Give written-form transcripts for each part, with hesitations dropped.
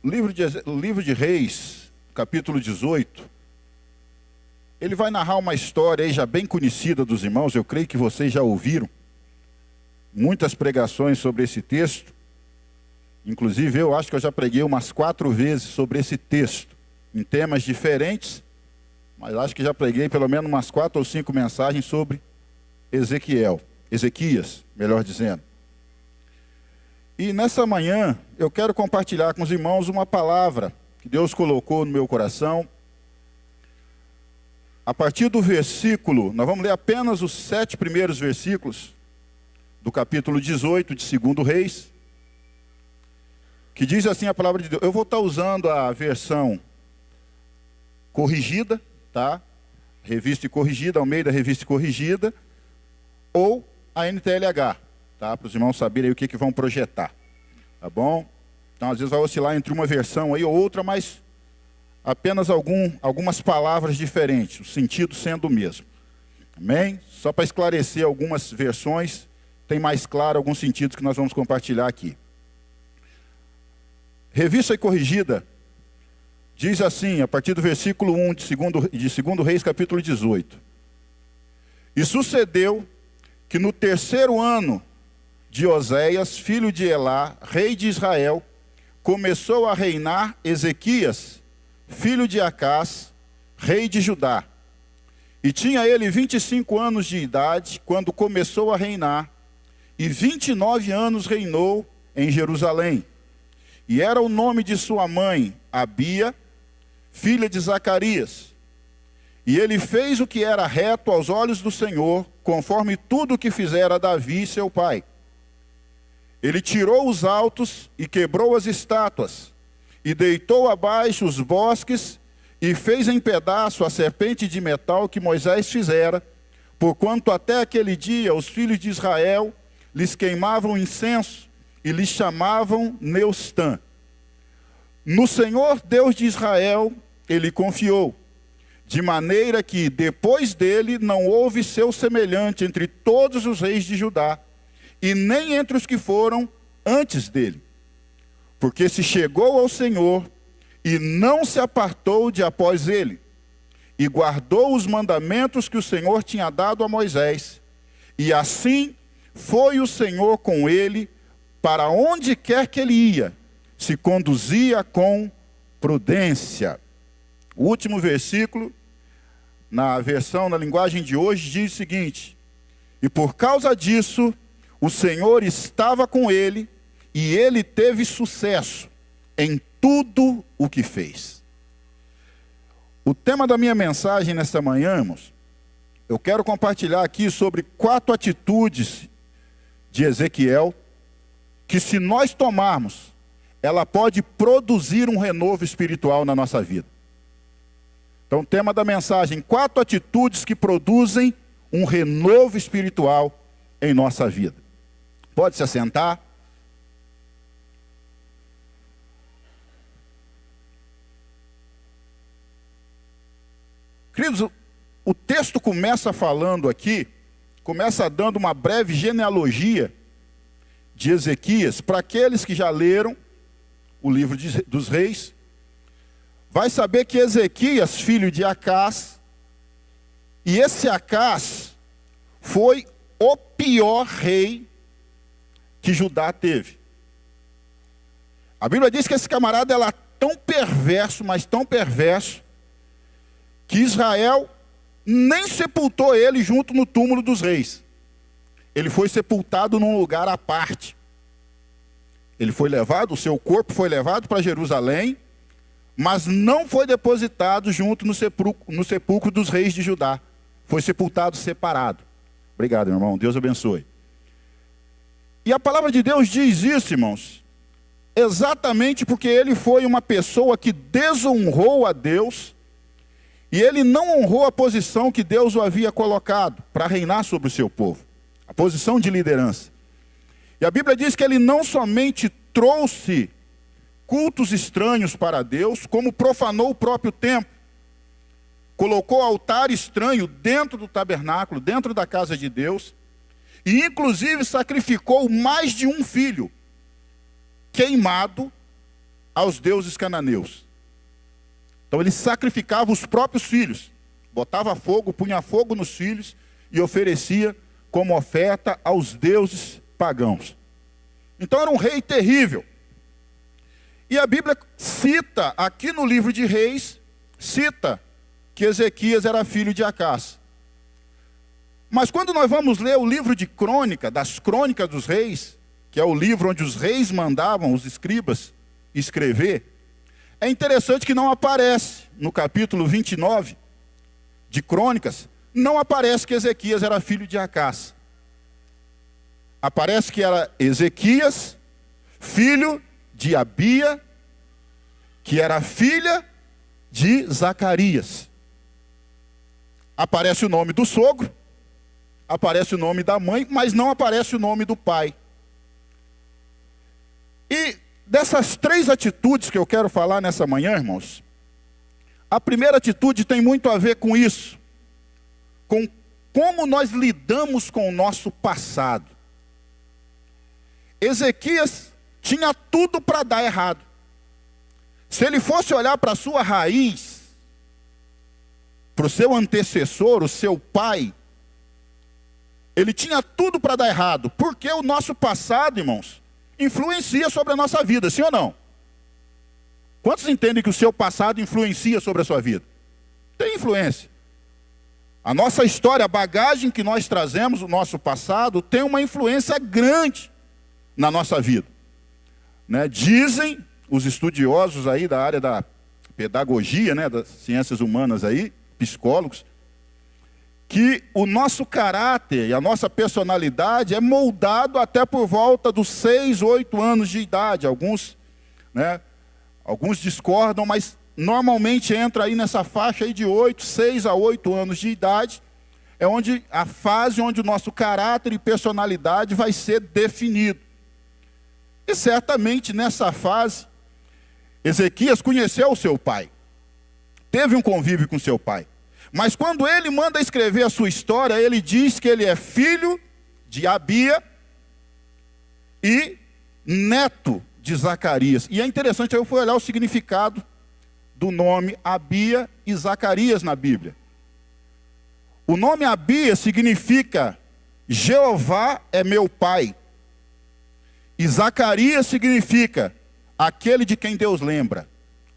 O livro de Reis, capítulo 18, ele vai narrar uma história aí já bem conhecida dos irmãos, eu creio que vocês já ouviram muitas pregações sobre esse texto. Inclusive eu acho que eu já preguei umas 4 vezes sobre esse texto, em temas diferentes, mas acho que já preguei pelo menos umas 4 ou 5 mensagens sobre Ezequias, melhor dizendo. E nessa manhã eu quero compartilhar com os irmãos uma palavra que Deus colocou no meu coração. A partir do versículo, nós vamos ler apenas os 7 primeiros versículos do capítulo 18 de 2 Reis, que diz assim a palavra de Deus. Eu vou estar usando a versão corrigida, tá? Revista e corrigida, Almeida Revista e Corrigida, ou a NTLH, tá? Para os irmãos saberem aí o que vão projetar, tá bom? Então às vezes vai oscilar entre uma versão aí ou outra, mas apenas algumas palavras diferentes, o sentido sendo o mesmo. Amém? Só para esclarecer algumas versões, tem mais claro alguns sentidos que nós vamos compartilhar aqui. Revista e Corrigida diz assim, a partir do versículo 1 de 2 Reis, capítulo 18. E sucedeu que no 3º ano de Oséias, filho de Elá, rei de Israel, começou a reinar Ezequias, filho de Acás, rei de Judá. E tinha ele 25 anos de idade quando começou a reinar, e 29 anos reinou em Jerusalém. E era o nome de sua mãe, Abia, filha de Zacarias. E ele fez o que era reto aos olhos do Senhor, conforme tudo o que fizera Davi, seu pai. Ele tirou os altos e quebrou as estátuas, e deitou abaixo os bosques, e fez em pedaço a serpente de metal que Moisés fizera, porquanto até aquele dia os filhos de Israel lhes queimavam incenso, e lhes chamavam Neustã. No Senhor Deus de Israel ele confiou, de maneira que depois dele não houve seu semelhante entre todos os reis de Judá, e nem entre os que foram antes dele. Porque se chegou ao Senhor e não se apartou de após ele, e guardou os mandamentos que o Senhor tinha dado a Moisés, e assim foi o Senhor com ele, para onde quer que ele ia, se conduzia com prudência. O último versículo, na linguagem de hoje, diz o seguinte: e por causa disso, o Senhor estava com ele, e ele teve sucesso em tudo o que fez. O tema da minha mensagem nesta manhã, irmãos, eu quero compartilhar aqui sobre 4 atitudes de Ezequiel, que se nós tomarmos, ela pode produzir um renovo espiritual na nossa vida. Então, o tema da mensagem: 4 atitudes que produzem um renovo espiritual em nossa vida. Pode se assentar. Queridos, o texto começa falando aqui, começa dando uma breve genealogia de Ezequias. Para aqueles que já leram o livro dos reis, vai saber que Ezequias, filho de Acás, e esse Acás foi o pior rei que Judá teve. A Bíblia diz que esse camarada era tão perverso, mas tão perverso, que Israel nem sepultou ele junto no túmulo dos reis. Ele foi sepultado num lugar à parte. Ele foi levado, o seu corpo foi levado para Jerusalém, mas não foi depositado junto no sepulcro dos reis de Judá. Foi sepultado separado. Obrigado, meu irmão. Deus abençoe. E a palavra de Deus diz isso, irmãos, exatamente porque ele foi uma pessoa que desonrou a Deus, e ele não honrou a posição que Deus o havia colocado para reinar sobre o seu povo, a posição de liderança. E a Bíblia diz que ele não somente trouxe cultos estranhos para Deus, como profanou o próprio templo. Colocou altar estranho dentro do tabernáculo, dentro da casa de Deus, e inclusive sacrificou mais de um filho queimado aos deuses cananeus. Então ele sacrificava os próprios filhos, botava fogo, punha fogo nos filhos e oferecia como oferta aos deuses pagãos. Então era um rei terrível. E a Bíblia cita, aqui no livro de Reis, cita que Ezequias era filho de Acás. Mas quando nós vamos ler o livro de crônica, das crônicas dos reis, que é o livro onde os reis mandavam os escribas escrever, é interessante que não aparece no capítulo 29 de crônicas, não aparece que Ezequias era filho de Acás. Aparece que era Ezequias, filho de Abia, que era filha de Zacarias. Aparece o nome do sogro, aparece o nome da mãe, mas não aparece o nome do pai. E dessas três atitudes que eu quero falar nessa manhã, irmãos, a primeira atitude tem muito a ver com isso, com como nós lidamos com o nosso passado. Ezequias tinha tudo para dar errado. Se ele fosse olhar para a sua raiz, para o seu antecessor, o seu pai, ele tinha tudo para dar errado, porque o nosso passado, irmãos, influencia sobre a nossa vida, sim ou não? Quantos entendem que o seu passado influencia sobre a sua vida? Tem influência. A nossa história, a bagagem que nós trazemos, o nosso passado, tem uma influência grande na nossa vida. Né? Dizem os estudiosos aí da área da pedagogia, né, das ciências humanas aí, psicólogos, que o nosso caráter e a nossa personalidade é moldado até por volta dos 6, 8 anos de idade. Alguns discordam, mas normalmente entra aí nessa faixa aí de 6 a 8 anos de idade, é onde a fase onde o nosso caráter e personalidade vai ser definido. E certamente nessa fase, Ezequias conheceu o seu pai, teve um convívio com seu pai. Mas quando ele manda escrever a sua história, ele diz que ele é filho de Abia e neto de Zacarias. E é interessante, eu fui olhar o significado do nome Abia e Zacarias na Bíblia. O nome Abia significa Jeová é meu pai. E Zacarias significa aquele de quem Deus lembra,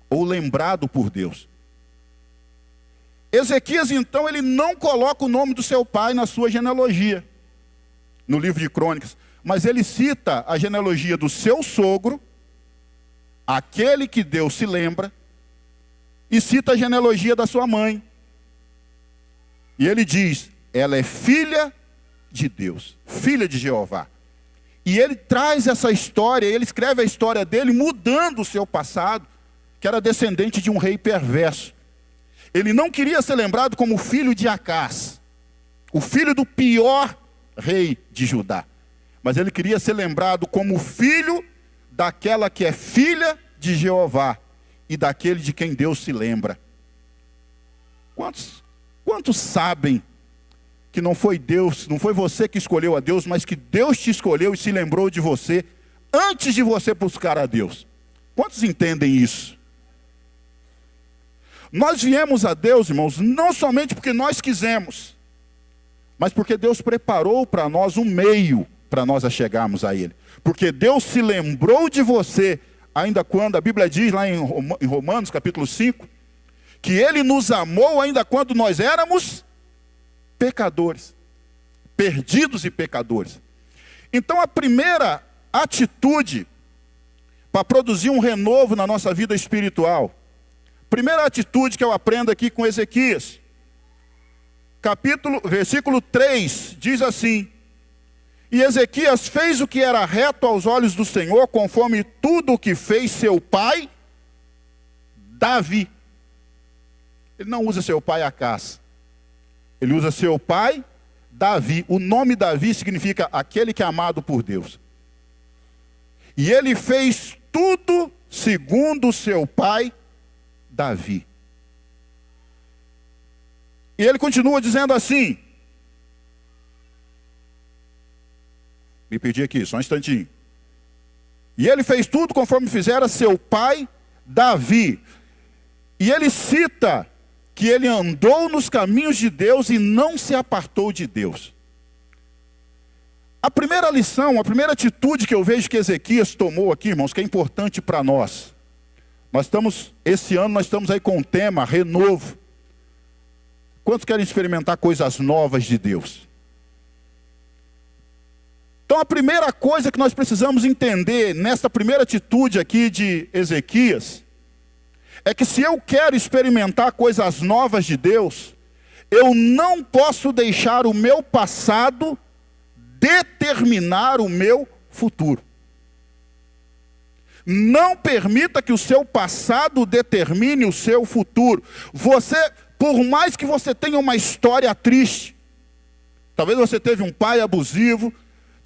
ou lembrado por Deus. Ezequias, então, ele não coloca o nome do seu pai na sua genealogia, no livro de crônicas, mas ele cita a genealogia do seu sogro, aquele que Deus se lembra, e cita a genealogia da sua mãe. E ele diz, ela é filha de Deus, filha de Jeová. E ele traz essa história, ele escreve a história dele mudando o seu passado, que era descendente de um rei perverso. Ele não queria ser lembrado como filho de Acás, o filho do pior rei de Judá. Mas ele queria ser lembrado como filho daquela que é filha de Jeová e daquele de quem Deus se lembra. Quantos sabem que não foi Deus, não foi você que escolheu a Deus, mas que Deus te escolheu e se lembrou de você antes de você buscar a Deus? Quantos entendem isso? Nós viemos a Deus, irmãos, não somente porque nós quisemos, mas porque Deus preparou para nós um meio para nós chegarmos a Ele. Porque Deus se lembrou de você, ainda quando, a Bíblia diz lá em Romanos capítulo 5, que Ele nos amou ainda quando nós éramos pecadores, perdidos e pecadores. Então a primeira atitude para produzir um renovo na nossa vida espiritual, primeira atitude que eu aprendo aqui com Ezequias, versículo 3, diz assim: e Ezequias fez o que era reto aos olhos do Senhor, conforme tudo o que fez seu pai, Davi. Ele não usa seu pai Acás, ele usa seu pai, Davi. O nome Davi significa aquele que é amado por Deus. E ele fez tudo segundo o seu pai, Davi. E ele continua dizendo assim, me perdi aqui, só um instantinho. E ele fez tudo conforme fizera seu pai Davi. E ele cita que ele andou nos caminhos de Deus e não se apartou de Deus. A primeira lição, a primeira atitude que eu vejo que Ezequias tomou aqui, irmãos, que é importante para nós. Esse ano nós estamos aí com o tema renovo. Quantos querem experimentar coisas novas de Deus? Então a primeira coisa que nós precisamos entender nessa primeira atitude aqui de Ezequias, é que se eu quero experimentar coisas novas de Deus, eu não posso deixar o meu passado determinar o meu futuro. Não permita que o seu passado determine o seu futuro. Por mais que você tenha uma história triste, talvez você teve um pai abusivo,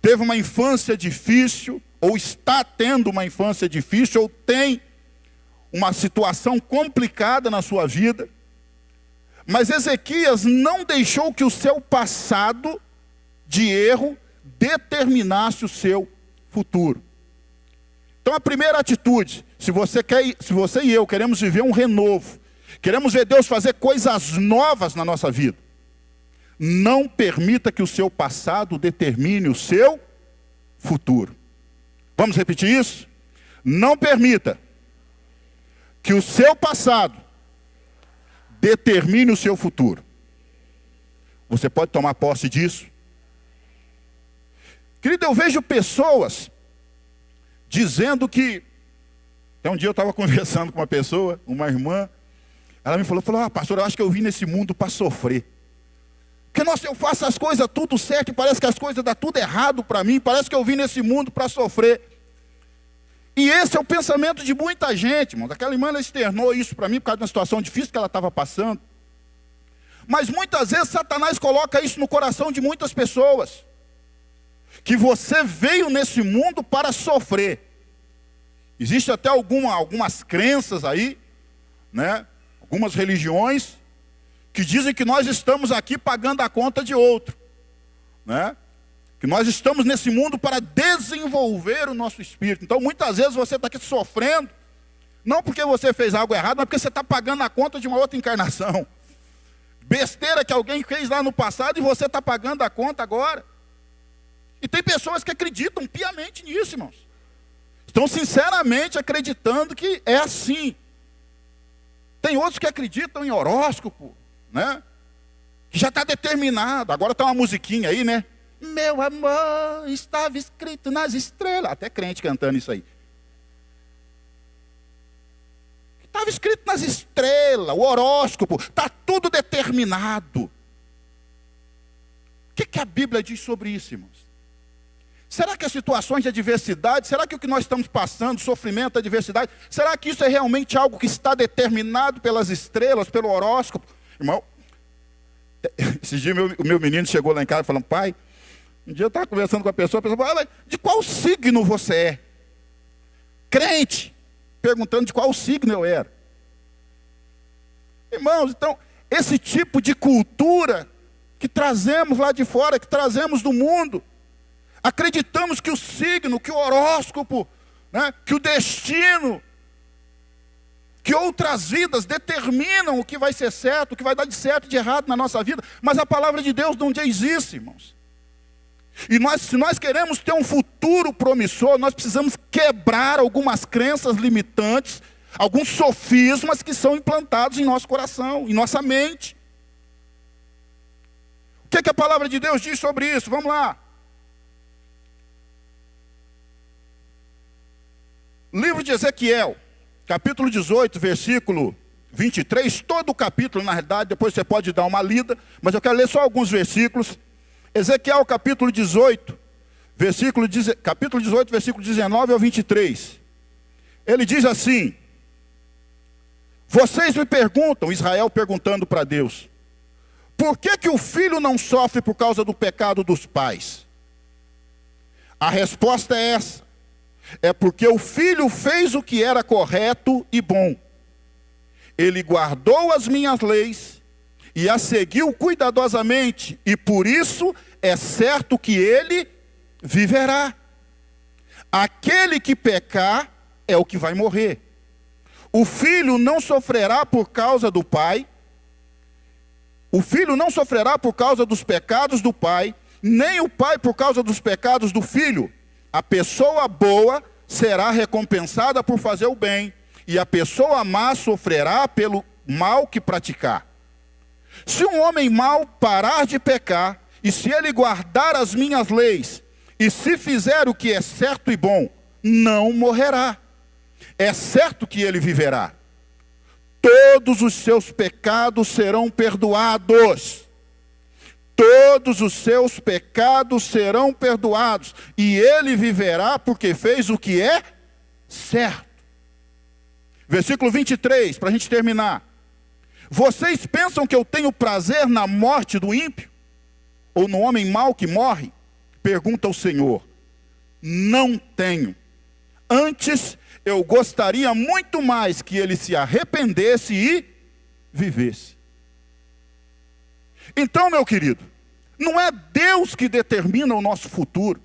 teve uma infância difícil, ou está tendo uma infância difícil, ou tem uma situação complicada na sua vida. Mas Ezequias não deixou que o seu passado de erro determinasse o seu futuro. Então a primeira atitude, se você e eu queremos viver um renovo, queremos ver Deus fazer coisas novas na nossa vida, não permita que o seu passado determine o seu futuro. Vamos repetir isso? Não permita que o seu passado determine o seu futuro. Você pode tomar posse disso? Querido, eu vejo pessoas dizendo que... Até um dia eu estava conversando com uma pessoa, uma irmã, ela me falou, pastor, eu acho que eu vim nesse mundo para sofrer. Porque, nossa, eu faço as coisas tudo certo e parece que as coisas dão tudo errado para mim, parece que eu vim nesse mundo para sofrer. E esse é o pensamento de muita gente, irmão. Aquela irmã, ela externou isso para mim por causa de uma situação difícil que ela estava passando. Mas muitas vezes Satanás coloca isso no coração de muitas pessoas. Que você veio nesse mundo para sofrer. Existe até algumas crenças aí, né? Algumas religiões que dizem que nós estamos aqui pagando a conta de outro, né? Que nós estamos nesse mundo para desenvolver o nosso espírito. Então muitas vezes você está aqui sofrendo, não porque você fez algo errado, mas porque você está pagando a conta de uma outra encarnação. Besteira que alguém fez lá no passado e você está pagando a conta agora. E tem pessoas que acreditam piamente nisso, irmãos. Estão sinceramente acreditando que é assim. Tem outros que acreditam em horóscopo, né? Que já está determinado. Agora está uma musiquinha aí, né? Meu amor estava escrito nas estrelas. Até crente cantando isso aí. Estava escrito nas estrelas, o horóscopo, está tudo determinado. O que a Bíblia diz sobre isso, irmãos? Será que as situações de adversidade, será que o que nós estamos passando, sofrimento, adversidade, será que isso é realmente algo que está determinado pelas estrelas, pelo horóscopo? Irmão, esse dia o meu menino chegou lá em casa falando, pai, um dia eu estava conversando com a pessoa falou, de qual signo você é? Crente, perguntando de qual signo eu era. Irmãos, então, esse tipo de cultura que trazemos lá de fora, que trazemos do mundo, acreditamos que o signo, que o horóscopo, né, que o destino, que outras vidas determinam o que vai ser certo, o que vai dar de certo e de errado na nossa vida. Mas a palavra de Deus não diz isso, irmãos. E se nós queremos ter um futuro promissor, nós precisamos quebrar algumas crenças limitantes, alguns sofismas que são implantados em nosso coração, em nossa mente. O que a palavra de Deus diz sobre isso? Vamos lá. Livro de Ezequiel, capítulo 18, versículo 23, todo o capítulo, na realidade, depois você pode dar uma lida, mas eu quero ler só alguns versículos. Ezequiel, capítulo 18, versículo 19 ao 23. Ele diz assim, vocês me perguntam, Israel perguntando para Deus, por que o filho não sofre por causa do pecado dos pais? A resposta é essa. É porque o filho fez o que era correto e bom. Ele guardou as minhas leis e as seguiu cuidadosamente. E por isso é certo que ele viverá. aquele que pecar é o que vai morrer. O filho não sofrerá por causa do pai, o filho não sofrerá por causa dos pecados do pai, nem o pai por causa dos pecados do filho. A pessoa boa será recompensada por fazer o bem, e a pessoa má sofrerá pelo mal que praticar. Se um homem mau parar de pecar, e se ele guardar as minhas leis, e se fizer o que é certo e bom, não morrerá. É certo que ele viverá. Todos os seus pecados serão perdoados. Todos os seus pecados serão perdoados. E ele viverá porque fez o que é certo. Versículo 23, para a gente terminar. Vocês pensam que eu tenho prazer na morte do ímpio? Ou no homem mau que morre? Pergunta o Senhor. Não tenho. Antes, eu gostaria muito mais que ele se arrependesse e vivesse. Então, meu querido, não é Deus que determina o nosso futuro.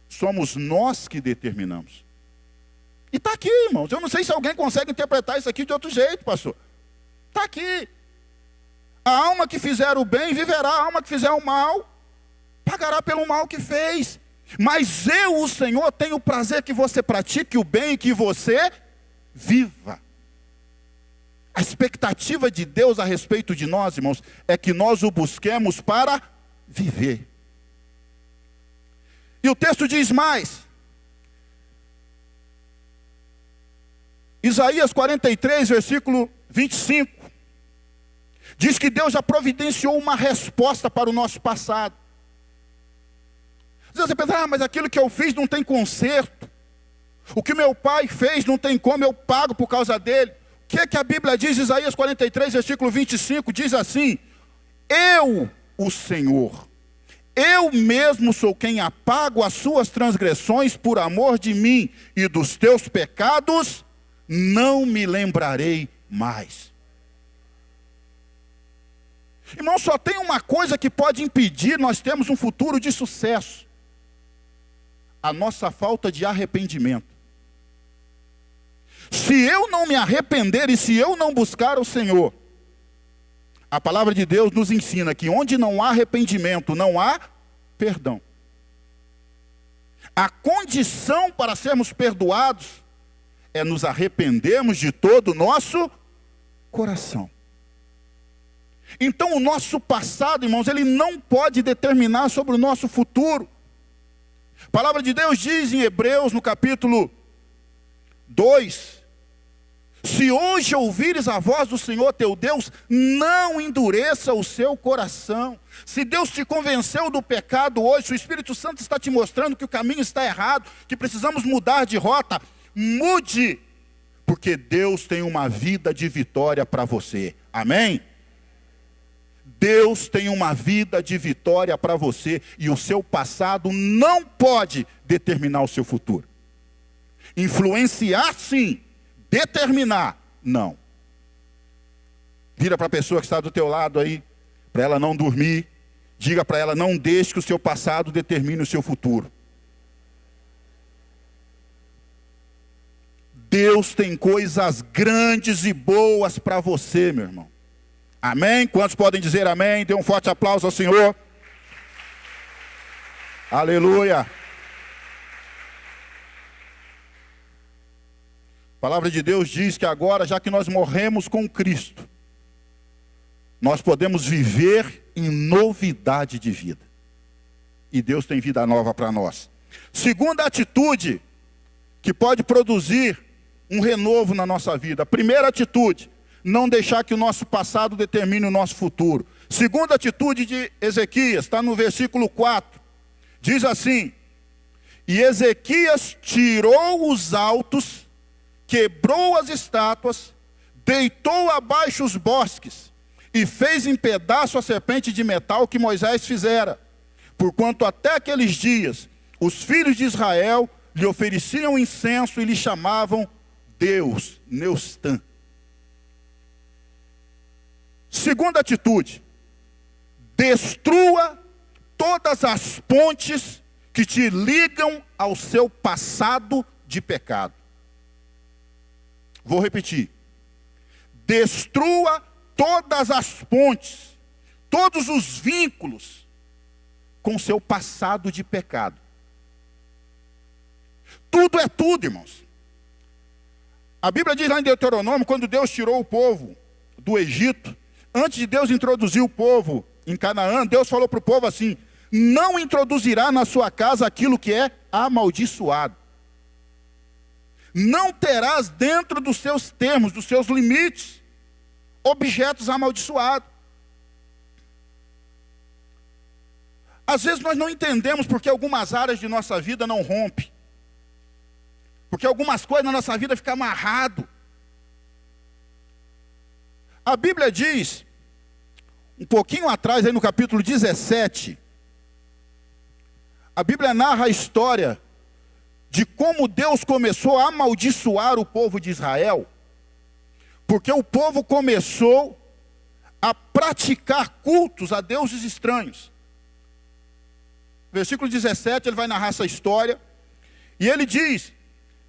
Somos nós que determinamos. E está aqui, irmãos. Eu não sei se alguém consegue interpretar isso aqui de outro jeito, pastor. Está aqui. A alma que fizer o bem viverá, a alma que fizer o mal pagará pelo mal que fez. Mas eu, o Senhor, tenho prazer que você pratique o bem e que você viva. A expectativa de Deus a respeito de nós, irmãos, é que nós o busquemos para viver. E o texto diz mais. Isaías 43, versículo 25. Diz que Deus já providenciou uma resposta para o nosso passado. Você pensa, mas aquilo que eu fiz não tem conserto. O que meu pai fez não tem como, eu pago por causa dele. O que é que a Bíblia diz? Isaías 43, versículo 25, diz assim: eu, o Senhor, eu mesmo sou quem apago as suas transgressões por amor de mim, e dos teus pecados não me lembrarei mais. Irmão, só tem uma coisa que pode impedir nós termos um futuro de sucesso: a nossa falta de arrependimento. Se eu não me arrepender e se eu não buscar o Senhor, a palavra de Deus nos ensina que onde não há arrependimento, não há perdão. A condição para sermos perdoados é nos arrependermos de todo o nosso coração. Então o nosso passado, irmãos, ele não pode determinar sobre o nosso futuro. A palavra de Deus diz em Hebreus, no capítulo 2, se hoje ouvires a voz do Senhor teu Deus, não endureça o seu coração. Se Deus te convenceu do pecado hoje, se o Espírito Santo está te mostrando que o caminho está errado, que precisamos mudar de rota, mude, porque Deus tem uma vida de vitória para você. Amém? Deus tem uma vida de vitória para você, e o seu passado não pode determinar o seu futuro. Influenciar sim, determinar não. Vira para a pessoa que está do teu lado aí, para ela não dormir, diga para ela: não deixe que o seu passado determine o seu futuro. Deus tem coisas grandes e boas para você, meu irmão. Amém? Quantos podem dizer amém? Dê um forte aplauso ao Senhor. Aleluia. A palavra de Deus diz que agora, já que nós morremos com Cristo, nós podemos viver em novidade de vida. E Deus tem vida nova para nós. Segunda atitude que pode produzir um renovo na nossa vida. Primeira atitude: não deixar que o nosso passado determine o nosso futuro. Segunda atitude de Ezequias, está no versículo 4. Diz assim: e Ezequias tirou os altos, quebrou as estátuas, deitou abaixo os bosques, e fez em pedaço a serpente de metal que Moisés fizera. Porquanto até aqueles dias, os filhos de Israel lhe ofereciam incenso e lhe chamavam Deus, Neustã. Segunda atitude: destrua todas as pontes que te ligam ao seu passado de pecado. Vou repetir. Destrua todas as pontes, todos os vínculos com seu passado de pecado. Tudo é tudo, irmãos. A Bíblia diz lá em Deuteronômio, quando Deus tirou o povo do Egito, antes de Deus introduzir o povo em Canaã, Deus falou para o povo assim: não introduzirá na sua casa aquilo que é amaldiçoado. Não terás dentro dos seus termos, dos seus limites, objetos amaldiçoados. Às vezes nós não entendemos porque algumas áreas de nossa vida não rompem. Porque algumas coisas na nossa vida ficam amarrado. A Bíblia diz, um pouquinho atrás, aí no capítulo 17, a Bíblia narra a história de como Deus começou a amaldiçoar o povo de Israel, porque o povo começou a praticar cultos a deuses estranhos. Versículo 17, ele vai narrar essa história, e ele diz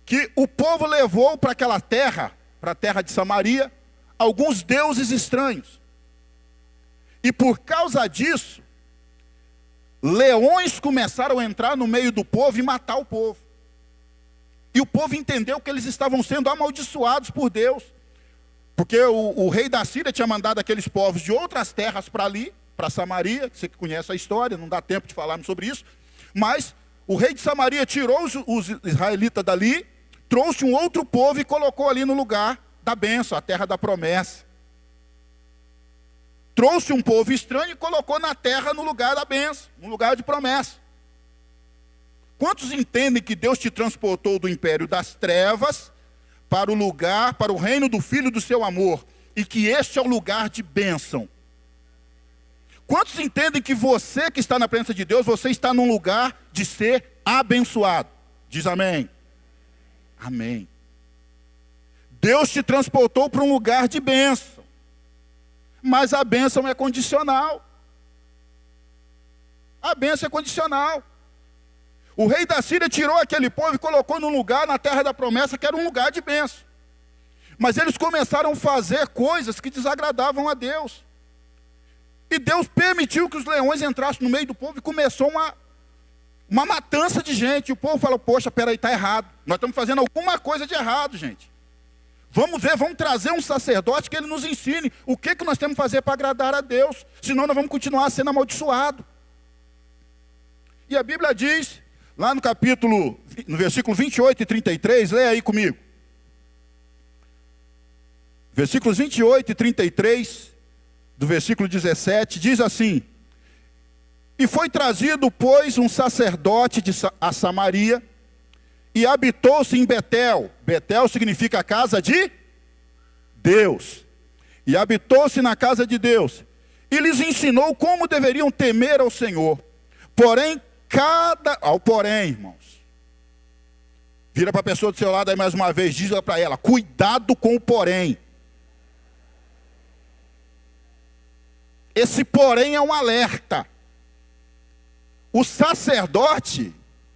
que o povo levou para aquela terra, para a terra de Samaria, alguns deuses estranhos. E por causa disso, leões começaram a entrar no meio do povo e matar o povo. E o povo entendeu que eles estavam sendo amaldiçoados por Deus. Porque o rei da Síria tinha mandado aqueles povos de outras terras para ali, para Samaria. Você que conhece a história, não dá tempo de falarmos sobre isso. Mas o rei de Samaria tirou os israelitas dali, trouxe um outro povo e colocou ali no lugar da bênção, a terra da promessa. Trouxe um povo estranho e colocou na terra no lugar da bênção, no lugar de promessa. Quantos entendem que Deus te transportou do império das trevas para o lugar, para o reino do Filho do seu amor, e que este é o lugar de bênção? Quantos entendem que você que está na presença de Deus, você está num lugar de ser abençoado? Diz amém. Amém. Deus te transportou para um lugar de bênção. Mas a bênção é condicional. A bênção é condicional. O rei da Síria tirou aquele povo e colocou num lugar, na terra da promessa, que era um lugar de bênção. Mas eles começaram a fazer coisas que desagradavam a Deus. E Deus permitiu que os leões entrassem no meio do povo e começou uma matança de gente. E o povo falou: poxa, peraí, está errado. Nós estamos fazendo alguma coisa de errado, gente. Vamos ver, vamos trazer um sacerdote que ele nos ensine o que nós temos que fazer para agradar a Deus. Senão nós vamos continuar sendo amaldiçoados. E a Bíblia diz, lá no versículo 28 e 33, leia aí comigo. Versículos 28 e 33, do versículo 17, diz assim: e foi trazido, pois, um sacerdote a Samaria, e habitou-se em Betel. Betel significa a casa de Deus. E habitou-se na casa de Deus. E lhes ensinou como deveriam temer ao Senhor. Porém, irmãos. Vira para a pessoa do seu lado aí mais uma vez, diz para ela: cuidado com o porém. Esse porém é um alerta. O sacerdote,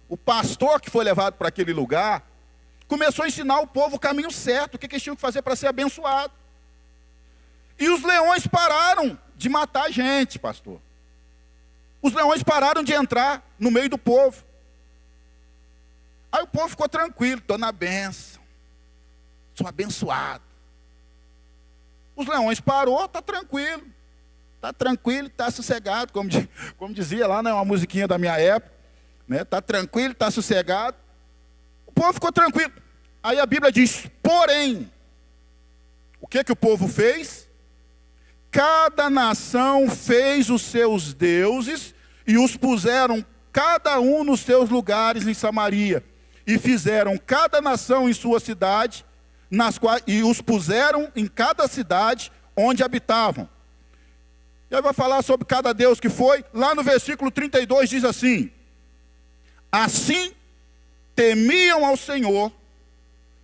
o pastor que foi levado para aquele lugar, começou a ensinar o povo o caminho certo, o que eles tinham que fazer para ser abençoado. E os leões pararam de matar a gente, pastor. Os leões pararam de entrar no meio do povo. Aí o povo ficou tranquilo: estou na bênção, sou abençoado. Os leões parou, está tranquilo. Está tranquilo, está sossegado, como dizia lá, né, uma musiquinha da minha época. Está tranquilo, está sossegado. O povo ficou tranquilo. Aí a Bíblia diz: porém, o que o povo fez? Cada nação fez os seus deuses e os puseram cada um nos seus lugares em Samaria. E fizeram cada nação em sua cidade, e os puseram em cada cidade onde habitavam. E aí vai falar sobre cada deus que foi. Lá no versículo 32 diz assim: assim temiam ao Senhor,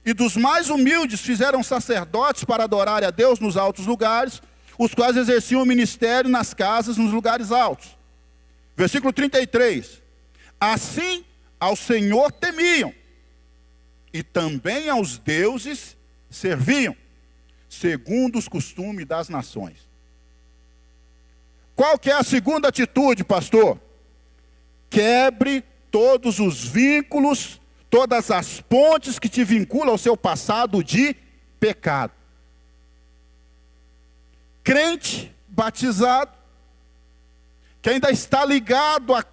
e dos mais humildes fizeram sacerdotes para adorar a Deus nos altos lugares, os quais exerciam o ministério nas casas, nos lugares altos. Versículo 33. Assim, ao Senhor temiam, e também aos deuses serviam, segundo os costumes das nações. Qual que é a segunda atitude, pastor? Quebre todos os vínculos, todas as pontes que te vinculam ao seu passado de pecado. Crente batizado, que ainda está ligado a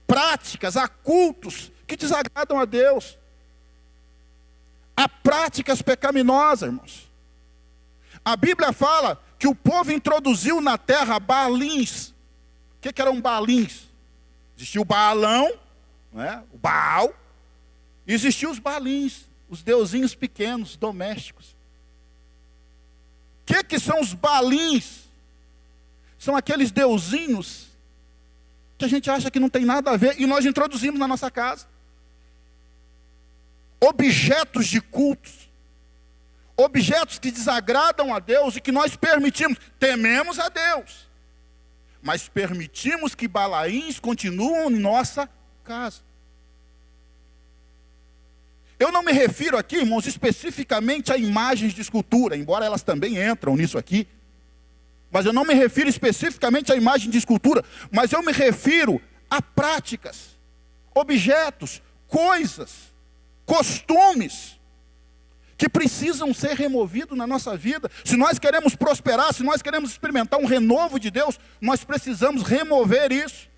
práticas, a cultos que desagradam a Deus, a práticas pecaminosas, irmãos. A Bíblia fala que o povo introduziu na terra Baalins. O que eram Baalins? Existia o Baalão, né? O Baal, e existiam os Baalins, os deusinhos pequenos, domésticos. O que são os Baalins? São aqueles deusinhos que a gente acha que não tem nada a ver, e nós introduzimos na nossa casa. Objetos de cultos, objetos que desagradam a Deus e que nós permitimos, tememos a Deus, mas permitimos que Balaíns continuem em nossa casa. Eu não me refiro aqui, irmãos, especificamente a imagens de escultura, embora elas também entram nisso aqui, mas eu não me refiro especificamente à imagem de escultura, mas eu me refiro a práticas, objetos, coisas, costumes, que precisam ser removidos na nossa vida. Se nós queremos prosperar, se nós queremos experimentar um renovo de Deus, nós precisamos remover isso.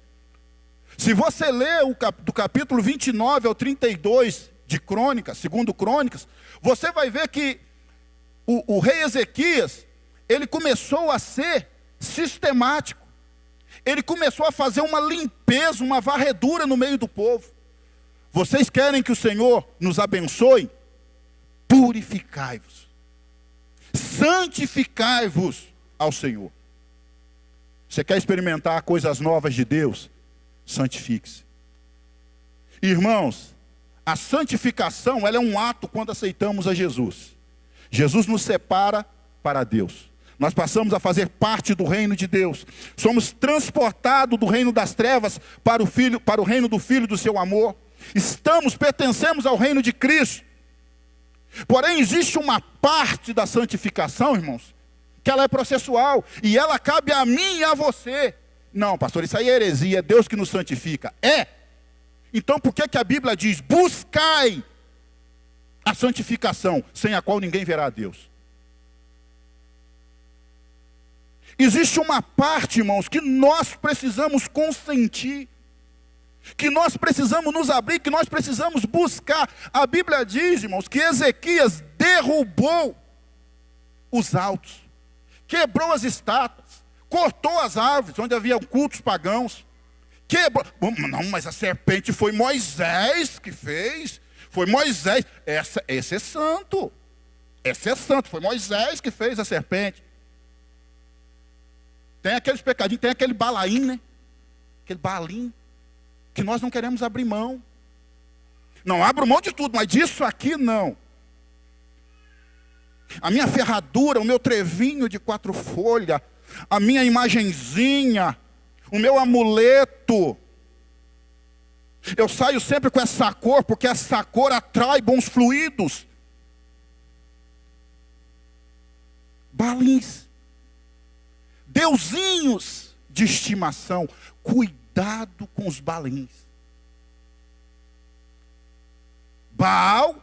Se você ler do capítulo 29 ao 32 de Crônicas, segundo Crônicas, você vai ver que o rei Ezequias, ele começou a ser sistemático. Ele começou a fazer uma limpeza, uma varredura no meio do povo. Vocês querem que o Senhor nos abençoe? Purificai-vos, santificai-vos ao Senhor. Você quer experimentar coisas novas de Deus? Santifique-se. Irmãos, a santificação, ela é um ato quando aceitamos a Jesus. Jesus nos separa para Deus. Nós passamos a fazer parte do reino de Deus. Somos transportados do reino das trevas para o reino do Filho do seu amor. Pertencemos ao reino de Cristo. Porém, existe uma parte da santificação, irmãos, que ela é processual, e ela cabe a mim e a você. Não, pastor, isso aí é heresia, é Deus que nos santifica. É. Então, por que a Bíblia diz, buscai a santificação, sem a qual ninguém verá a Deus? Existe uma parte, irmãos, que nós precisamos consentir, que nós precisamos nos abrir, que nós precisamos buscar. A Bíblia diz, irmãos, que Ezequias derrubou os altos, quebrou as estátuas, cortou as árvores onde havia cultos pagãos, quebrou. Não, mas a serpente foi Moisés que fez, foi Moisés. Esse é santo, esse é santo, foi Moisés que fez a serpente. Tem aqueles pecadinhos, tem aquele Balaim, né? Aquele Baalim, que nós não queremos abrir mão. Não, abro mão de tudo, mas disso aqui não. A minha ferradura, o meu trevinho de 4 folhas, a minha imagenzinha, o meu amuleto. Eu saio sempre com essa cor, porque essa cor atrai bons fluidos. Balins. Deusinhos de estimação. Cuidado com os balins. Balão.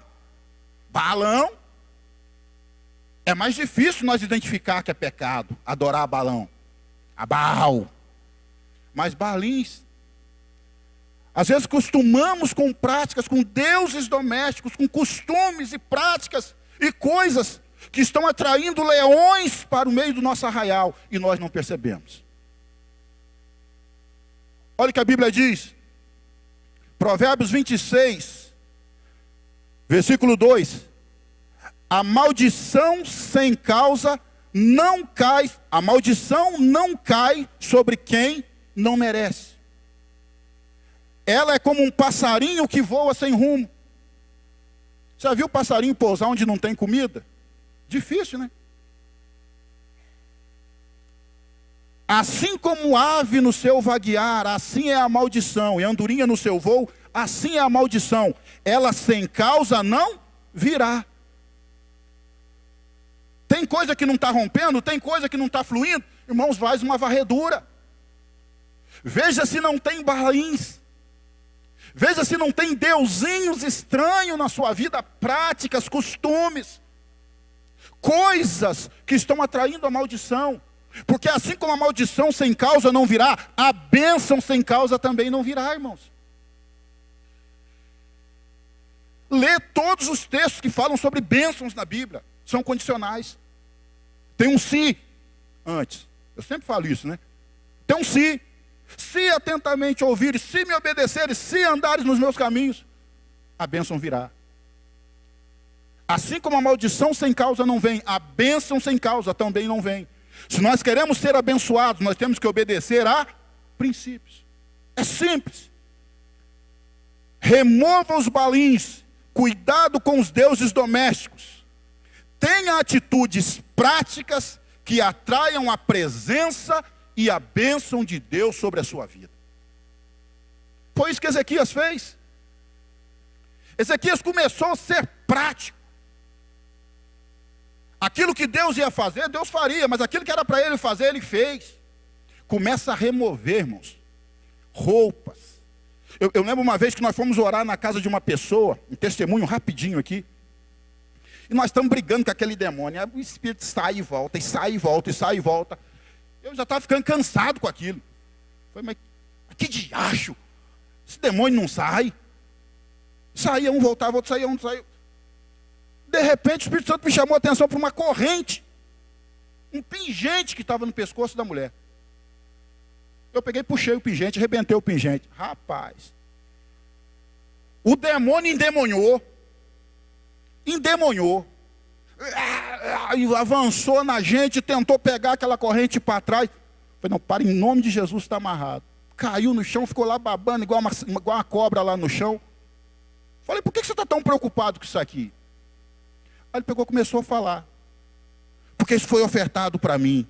É mais difícil nós identificar que é pecado, adorar balão. A Baal. Mas balins. Às vezes costumamos com práticas, com deuses domésticos, com costumes e práticas e coisas que estão atraindo leões para o meio do nosso arraial e nós não percebemos. Olha o que a Bíblia diz. Provérbios 26, versículo 2. A maldição sem causa não cai, a maldição não cai sobre quem não merece. Ela é como um passarinho que voa sem rumo. Já viu o passarinho pousar onde não tem comida? Difícil, né? Assim como ave no seu vaguear, assim é a maldição, e andorinha no seu voo, assim é a maldição. Ela sem causa não virá. Tem coisa que não está rompendo, tem coisa que não está fluindo. Irmãos, faz uma varredura. Veja se não tem barrains. Veja se não tem deusinhos estranhos na sua vida, práticas, costumes. Coisas que estão atraindo a maldição. Porque assim como a maldição sem causa não virá, a bênção sem causa também não virá, irmãos. Lê todos os textos que falam sobre bênçãos na Bíblia. São condicionais. Tem um se antes. Eu sempre falo isso, né? Tem um se. Se atentamente ouvires, se me obedeceres, se andares nos meus caminhos, a bênção virá. Assim como a maldição sem causa não vem, a bênção sem causa também não vem. Se nós queremos ser abençoados, nós temos que obedecer a princípios. É simples. Remova os balins. Cuidado com os deuses domésticos. Tenha atitudes práticas que atraiam a presença e a bênção de Deus sobre a sua vida. Foi isso que Ezequias fez. Ezequias começou a ser prático. Aquilo que Deus ia fazer, Deus faria, mas aquilo que era para ele fazer, ele fez. Começa a remover, irmãos, roupas. Eu lembro uma vez que nós fomos orar na casa de uma pessoa, um testemunho rapidinho aqui, e nós estamos brigando com aquele demônio. Aí o espírito sai e volta, e sai e volta, e sai e volta. Eu já estava ficando cansado com aquilo. Falei, mas que diacho? Esse demônio não sai. Saía um, voltava, outro saía, um, saía. De repente o Espírito Santo me chamou a atenção para uma corrente, um pingente que estava no pescoço da mulher. Eu peguei, puxei o pingente, arrebentei o pingente. Rapaz, o demônio endemoniou, avançou na gente, tentou pegar aquela corrente para trás. Falei, não, para, em nome de Jesus, está amarrado. Caiu no chão, ficou lá babando, igual uma cobra lá no chão. Falei, por que você está tão preocupado com isso aqui? Aí ele pegou e começou a falar. Porque isso foi ofertado para mim.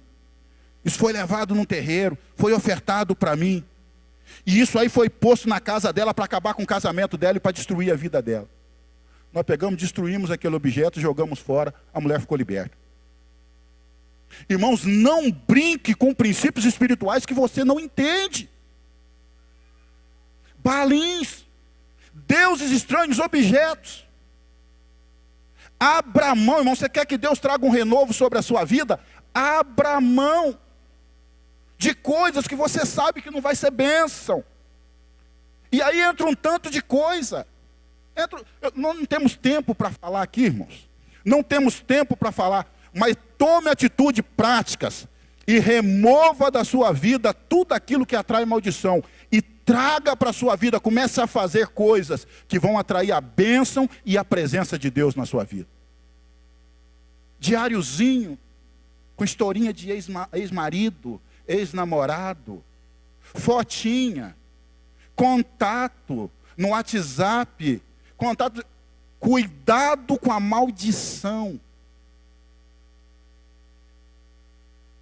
Isso foi levado num terreiro, foi ofertado para mim. E isso aí foi posto na casa dela para acabar com o casamento dela e para destruir a vida dela. Nós pegamos, destruímos aquele objeto, jogamos fora, a mulher ficou liberta. Irmãos, não brinque com princípios espirituais que você não entende. Balins, deuses estranhos, objetos. Abra mão, irmão, você quer que Deus traga um renovo sobre a sua vida? Abra mão de coisas que você sabe que não vai ser bênção. E aí entra um tanto de coisa. Não temos tempo para falar aqui, irmãos. Não temos tempo para falar. Mas tome atitudes práticas e remova da sua vida tudo aquilo que atrai maldição. E traga para a sua vida, comece a fazer coisas que vão atrair a bênção e a presença de Deus na sua vida. Diáriozinho, com historinha de ex-marido, ex-namorado, fotinha, contato no WhatsApp, contato, cuidado com a maldição.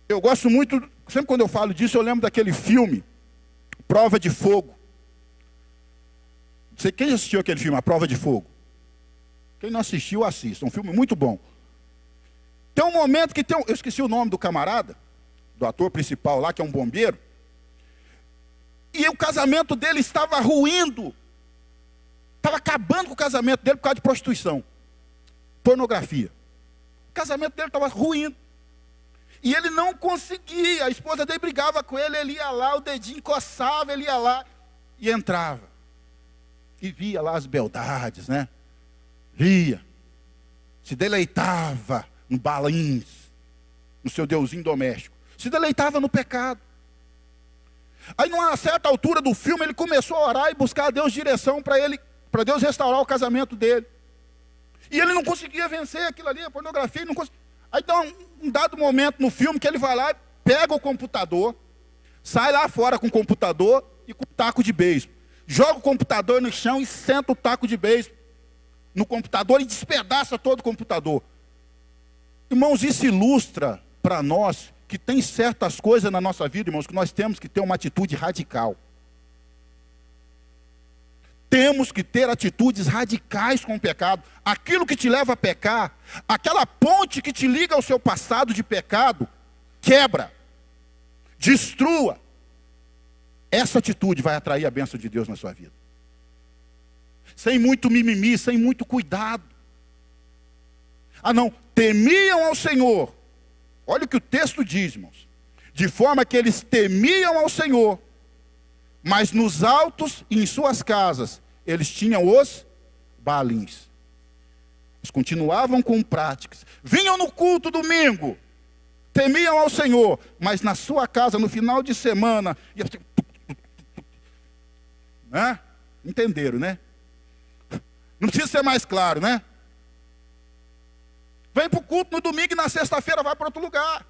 Eu gosto muito, sempre quando eu falo disso, eu lembro daquele filme, Prova de Fogo. Não sei quem já assistiu aquele filme, A Prova de Fogo. Quem não assistiu, assista. É um filme muito bom. Tem um momento que eu esqueci o nome do camarada, do ator principal lá, que é um bombeiro. E o casamento dele estava ruindo. Estava acabando com o casamento dele por causa de prostituição. Pornografia. O casamento dele estava ruindo. E ele não conseguia. A esposa dele brigava com ele, ele ia lá, o dedinho coçava, ele ia lá e entrava. E via lá as beldades, né? Via. Se deleitava no balins, no seu deusinho doméstico. Se deleitava no pecado. Aí, numa certa altura do filme, ele começou a orar e buscar a Deus direção para Deus restaurar o casamento dele. E ele não conseguia vencer aquilo ali, a pornografia, ele não conseguia. Aí dá um dado momento no filme que ele vai lá, pega o computador, sai lá fora com o computador e com o taco de beisebol. Joga o computador no chão e senta o taco de beisebol no computador e despedaça todo o computador. Irmãos, isso ilustra para nós que tem certas coisas na nossa vida, irmãos, que nós temos que ter uma atitude radical. Temos que ter atitudes radicais com o pecado. Aquilo que te leva a pecar, aquela ponte que te liga ao seu passado de pecado, quebra, destrua. Essa atitude vai atrair a bênção de Deus na sua vida. Sem muito mimimi, sem muito cuidado. Ah não, temiam ao Senhor. Olha o que o texto diz, irmãos. De forma que eles temiam ao Senhor, mas nos altos e em suas casas, eles tinham os baalins. Eles continuavam com práticas. Vinham no culto domingo, temiam ao Senhor, mas na sua casa, no final de semana, né? Entenderam, né? Não precisa ser mais claro, né? Vem para o culto no domingo e na sexta-feira vai para outro lugar.